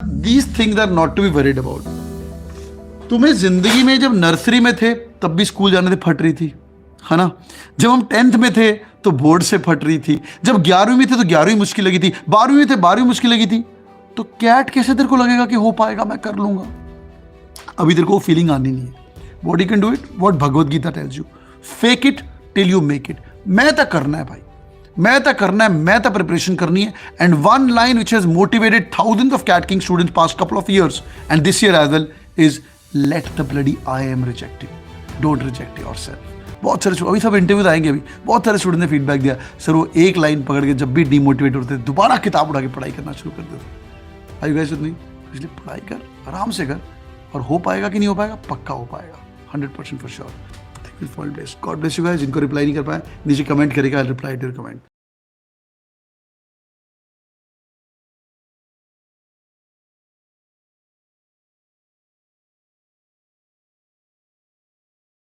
These things are not to be worried about. तुम्हें जिंदगी में जब नर्सरी में थे तब भी स्कूल जाने से फट रही थी, है ना? जब हम 10th में थे तो बोर्ड से फट रही थी, जब 11वीं में थे तो 11वीं मुश्किल लगी थी, 12वीं में थे 12वीं मुश्किल लगी थी। तो कैट कैसे तेरे को लगेगा कि हो पाएगा, मैं कर लूंगा? अभी तेरे को वो फीलिंग आनी नहीं है। What you can do it, what Bhagavad Gita tells you, fake it till you make it। मैं तक करना है भाई, मैं तक करना है, मैं तक प्रिपरेशन करनी है। And one line which has motivated thousands of CAT king students past couple of years and this year as well is let the bloody I am reject you, don't reject yourself. बहुत सारे अभी सब interviews आएंगे, अभी बहुत सारे student ने feedback दिया, सर वो एक लाइन पकड़ के जब भी डिमोटिवेट होते थे दोबारा किताब उठा के पढ़ाई करना शुरू कर देते। आई गाइस विद मी? इसलिए पढ़ाई कर, आराम से कर, और हो पाएगा कि नहीं हो पाएगा? पक्का हो पाएगा, 100% for sure. God bless you guys. जिनको रिप्लाई नहीं कर पाया नीचे कमेंट करेगा, I reply to your comment.